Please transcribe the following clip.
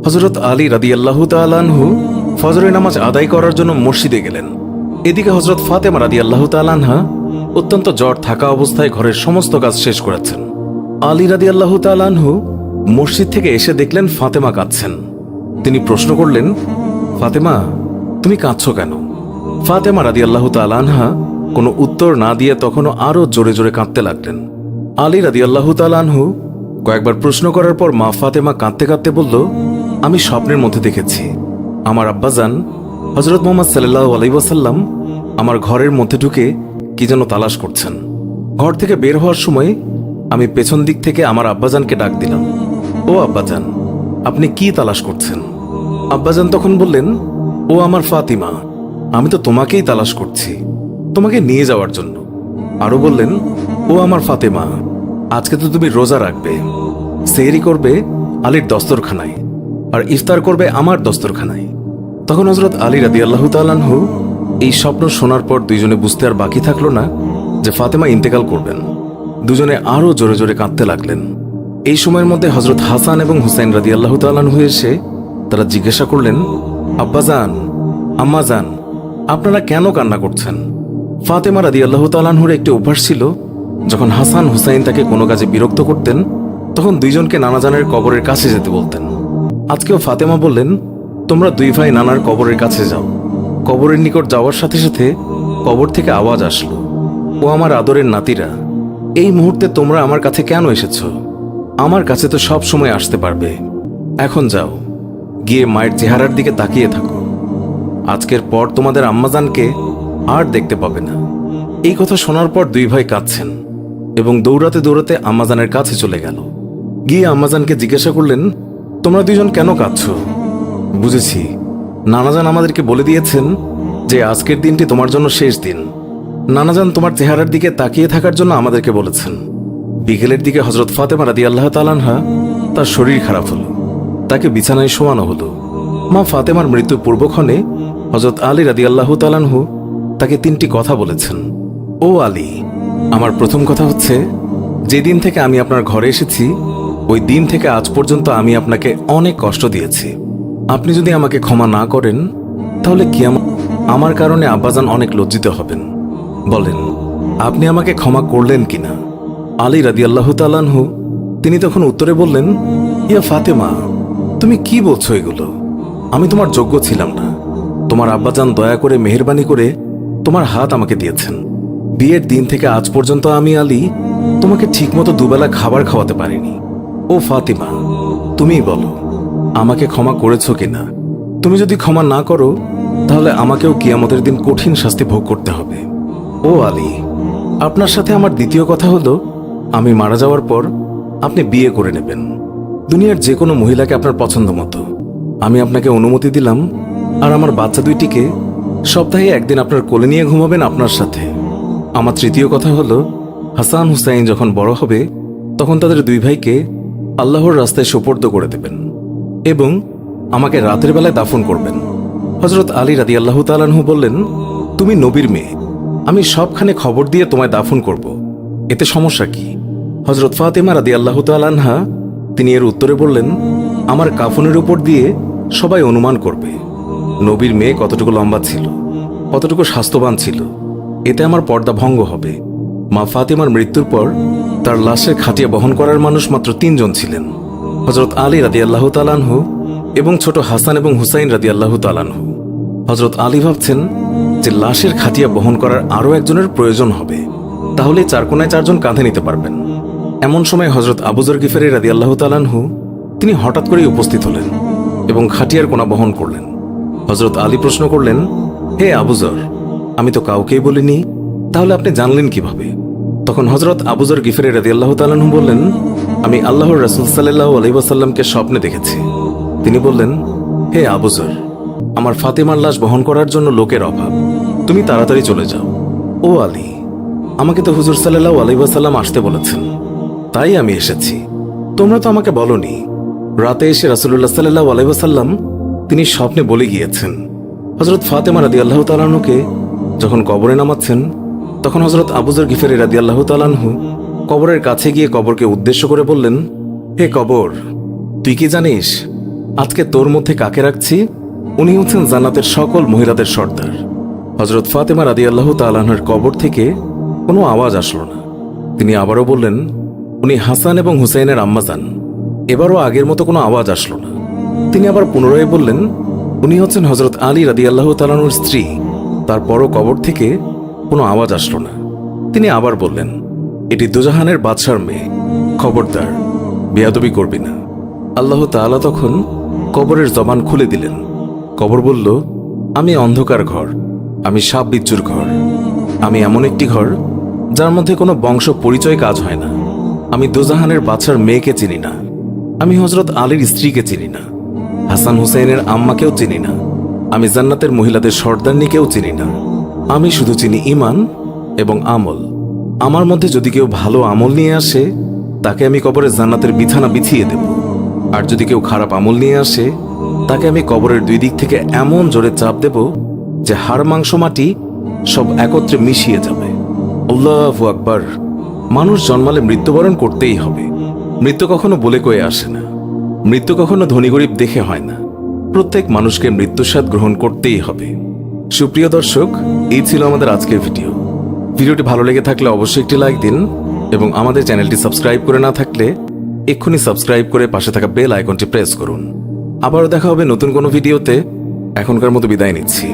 হযরত আলী রাদিয়াল্লাহু তাআলা আনহু ফজরের নামাজ আদায় করার জন্য মসজিদে গেলেন। এদিকে হযরত ফাতেমা রাদিয়াল্লাহু তাআলা আনহা অত্যন্ত জ্বর থাকা অবস্থায় ঘরের সমস্ত কাজ শেষ করেছেন। আলী রাদিয়াল্লাহু তাআলা আনহু মসজিদ থেকে এসে দেখলেন ফাতেমা কাঁদছেন। তিনি প্রশ্ন করলেন, ফাতেমা, তুমি কাঁদছো কেন? ফাতেমা রাদিয়াল্লাহু তাআলা আনহা কোনো উত্তর না দিয়ে তখনও আরো জোরে জোরে কাঁদতে লাগলেন। আলী রাদিয়াল্লাহু তাআলা আনহু কয়েকবার প্রশ্ন করার পর মা ফাতেমা কাঁদতে কাঁদতে বলল, আমি স্বপ্নের মধ্যে দেখেছি আমার আব্বাজান হযরত মুহাম্মদ সাল্লাল্লাহু আলাইহি ওয়াসাল্লাম আমার ঘরের মধ্যে ঢুকে কি যেন তালাশ করছেন। ঘর থেকে বের হওয়ার সময় আমি পেছন দিক থেকে আমার আব্বাজানকে ডাক দিলাম, ও আব্বাজান, আপনি কি তালাশ করছেন? আব্বাজান তখন বললেন, ও আমার ফাতিমা, আমি তো তোমাকেই তালাশ করছি, তোমাকে নিয়ে যাওয়ার জন্য। আরো বললেন, ও আমার ফাতেমা, আজকে তো তুমি রোজা রাখবে, সেহরি করবে আলীর দস্তরখানায় আর ইফতার করবে আমার দস্তরখানায়। তখন হযরত আলী রাদিয়াল্লাহু তাআলা আনহু এই স্বপ্ন শোনার পর দুইজনে বুঝতে আর বাকি থাকলো না যে ফাতেমা ইন্তেকাল করবেন। দুজনে আরো জোরে জোরে কাঁদতে লাগলেন। এই সময়ের মধ্যে হযরত হাসান এবং হুসাইন রাদিয়াল্লাহু তাআলা আনহু এসে তারা জিজ্ঞাসা করলেন, আব্বাজান, আম্মাজান, আপনারা কেন কান্না করছেন? ফাতেমা রাদিয়াল্লাহু তাআলা আনহুর একটি অভ্যাস ছিল, যখন হাসান হুসাইন তাকে কোনো কাজে বিরক্ত করতেন তখন দুইজনকে নানাজানের কবরের কাছে যেতে বলতেন। আজকেও ফাতেমা বললেন, তোমরা দুই ভাই নানার কবরের কাছে যাও। কবরের নিকট যাওয়ার সাথে সাথে কবর থেকে আওয়াজ আসলো, ও আমার আদরের নাতিরা, এই মুহূর্তে তোমরা আমার কাছে কেন এসেছ? আমার কাছে তো সব সময় আসতে পারবে। এখন যাও, গিয়ে মায়ের চেহারার দিকে তাকিয়ে থাকো। আজকের পর তোমাদের আম্মাজানকে আর দেখতে পাবে না। এই কথা শোনার পর দুই ভাই কাঁদছেন এবং দৌড়াতে দৌড়াতে আম্মাজানের কাছে চলে গেল। গিয়ে আম্মাজানকে জিজ্ঞাসা করলেন, তোমরা দুইজন কেন কাঁদছ? বুঝেছি, নানাজান আমাদেরকে বলে দিয়েছেন যে আজকের দিনটি তোমার জন্য শেষ দিন। নানাজান তোমার চেহারার দিকে তাকিয়ে থাকার জন্য আমাদেরকে বলেছেন। বিকেলের দিকে হযরত ফাতেমা রাদিয়াল্লাহু তাআলা আনহা তার শরীর খারাপ হলো, তাকে বিছানায় শোয়ানো হলো। মা ফাতেমার মৃত্যুর পূর্বক্ষণে হযরত আলী রাদিয়াল্লাহু তাআলা আনহু তাকে তিনটি কথা বলেছেন। ও আলী, আমার প্রথম কথা হচ্ছে, যেদিন থেকে আমি আপনার ঘরে এসেছি ওই দিন থেকে আজ পর্যন্ত আমি আপনাকে অনেক কষ্ট দিয়েছি। আপনি যদি আমাকে ক্ষমা না করেন তাহলে আমার কারণে আব্বাজান অনেক লজ্জিত হবেন। বলেন, আপনি আমাকে ক্ষমা করলেন কিনা? আলী রাদিয়াল্লাহু তাআলা আনহু তিনি তখন উত্তরে বললেন, ইয়া ফাতেমা, তুমি কি বলছো এগুলো? আমি তোমার যোগ্য ছিলাম না। তোমার আব্বাজান দয়া করে মেহেরবানি করে তোমার হাত আমাকে দিয়েছেন। বিয়ের দিন থেকে আজ পর্যন্ত আমি আলী তোমাকে ঠিকমতো দুবেলা খাবার খাওয়াতে পারিনি। ও ফাতিমা, তুমিই বলো, আমাকে ক্ষমা করেছো কিনা? তুমি যদি ক্ষমা না করো তাহলে আমাকেও কিয়ামতের দিন কঠিন শাস্তি ভোগ করতে হবে। ও আলী, আপনার সাথে আমার দ্বিতীয় কথা হলো, আমি মারা যাওয়ার পর আপনি বিয়ে করে নেবেন দুনিয়ার যে কোনো মহিলাকে আপনার পছন্দ মতো। আমি আপনাকে অনুমতি দিলাম, আর আমার বাচ্চা দুইটিকে সপ্তাহে একদিন আপনার কোলে নিয়ে ঘুমাবেন আপনার সাথে। আমার তৃতীয় কথা হলো, হাসান হুসাইন যখন বড় হবে তখন তাদের দুই ভাইকে আল্লাহর রাস্তায় সোপর্দ করে দেবেন এবং আমাকে রাতের বেলায় দাফন করবেন। হযরত আলী রাদিয়াল্লাহু তাআলা আনহু বললেন, তুমি নবীর মেয়ে, আমি সবখানে খবর দিয়ে তোমায় দাফন করব, এতে সমস্যা কি? হযরত ফাতেমা রাদিয়াল্লাহু তাআলা আনহা তিনি এর উত্তরে বললেন, আমার কাফনের উপর দিয়ে সবাই অনুমান করবে নবীর মেয়ে কতটুকু লম্বা ছিল, কতটুকু স্বাস্থ্যবান ছিল, এতে আমার পর্দা ভঙ্গ হবে। মা ফাতেমার মৃত্যুর পর তার লাশের খাটিয়া বহন করার মানুষ মাত্র 3 জন ছিলেন, হযরত আলী রাদিয়াল্লাহু তাআলা আনহু এবং ছোট হাসান এবং হুসাইন রাদিয়াল্লাহু তাআলা আনহু। হযরত আলী ভাবছেন যে লাশের খাটিয়া বহন করার আরও একজনের প্রয়োজন হবে, তাহলে 4 কোণায় 4 জন কাঁধে নিতে পারবেন। এমন সময় হযরত আবু যর গিফারী রাদিয়াল্লাহু তাআলা আনহু তিনি হঠাৎ করেই উপস্থিত হলেন এবং খাটিয়ার কোণা বহন করলেন। হযরত আলী প্রশ্ন করলেন, হে আবু যর, আমি তো কাউকেই বলিনি, তাহলে আপনি জানলেন কিভাবে? তখন হযরত আবু যর গিফারী রাদিয়াল্লাহু তাআলা আনহু বললেন, আমি আল্লাহর রাসূল সাল্লাল্লাহু আলাইহি ওয়াসাল্লামকে স্বপ্নে দেখেছি। তিনি বললেন, হে আবু যর, আমার ফাতেমার লাশ বহন করার জন্য লোকের অভাব, তুমি তাড়াতাড়ি চলে যাও। ও আলী, আমাকে তো হুজুর সাল্লাল্লাহু আলাইহি ওয়াসাল্লাম আসতে বলেছেন, তাই আমি এসেছি। তোমরা তো আমাকে বলনি। রাতে এসে রাসূলুল্লাহ সাল্লাল্লাহু আলাইহি ওয়াসাল্লাম তিনি স্বপ্নে বলে গিয়েছেন হযরত ফাতেমা রাদিয়াল্লাহু তাআলা আনহুকে যখন কবরে নামাচ্ছেন তখন হযরত আবু যর গিফারী রাদিয়াল্লাহু তাআলা আনহু কবরের কাছে গিয়ে কবরকে উদ্দেশ্য করে বললেন, হে কবর, তুই কি জানিস আজকে তোর মধ্যে কাকে রাখছি? উনি হচ্ছেন জান্নাতের সকল মহিলাদের সর্দার। হযরত ফাতেমা রাদিয়াল্লাহু তাআলা আনহার কবর থেকে কোনো আওয়াজ আসলো না। তিনি আবারও বললেন, উনি হাসান এবং হুসাইনের আম্মাজান। এবারও আগের মতো কোনো আওয়াজ আসলো না। তিনি আবার পুনরায় বললেন, উনি হচ্ছেন হযরত আলী রাদিয়াল্লাহু তাআলা আনহুর স্ত্রী। তারপরও কবর থেকে কোনো আওয়াজ আসলো না। তিনি আবার বললেন, এটি দুজাহানের বাদশার মেয়ে, খবরদার বেয়াদবি করবি না। আল্লাহ তাআলা তখন কবরের জবান খুলে দিলেন। কবর বলল, আমি অন্ধকার ঘর, আমি সাপ বিচ্ছুর ঘর, আমি এমন একটি ঘর যার মধ্যে কোনো বংশ পরিচয় কাজ হয় না। আমি দুজাহানের বাদশার মেয়েকে চিনি না, আমি হযরত আলীর স্ত্রীকে চিনি না, হাসান হুসাইনের আম্মাকেও চিনি না, আমি জান্নাতের মহিলাদের সর্দারনিকেও চিনি না। আমি শুধু চিনি ঈমান এবং আমল। আমার মধ্যে যদি কেউ ভালো আমল নিয়ে আসে, তাকে আমি কবরে জান্নাতের বিছানা বিছিয়ে দেব। আর যদি কেউ খারাপ আমল নিয়ে আসে, তাকে আমি কবরের দুই দিক থেকে এমন জোরে চাপ দেব যে হাড় মাংস মাটি সব একত্রে মিশিয়ে যাবে। আল্লাহু আকবার। মানুষ জন্মালে মৃত্যুবরণ করতেই হবে। মৃত্যু কখনো বলে কয়ে আসে না, মৃত্যু কখনো ধনী গরিব দেখে হয় না। প্রত্যেক মানুষকে মৃত্যুর স্বাদ গ্রহণ করতেই হবে। সুপ্রিয় দর্শক, এই ছিল আমাদের আজকের ভিডিও। ভিডিওটি ভালো লেগে থাকলে অবশ্যই একটি লাইক দিন এবং আমাদের চ্যানেলটি সাবস্ক্রাইব করে না থাকলে এক্ষুনি সাবস্ক্রাইব করে পাশে থাকা বেল আইকনটি প্রেস করুন। আবারও দেখা হবে নতুন কোনো ভিডিওতে। এখনকার মতো বিদায় নিচ্ছি।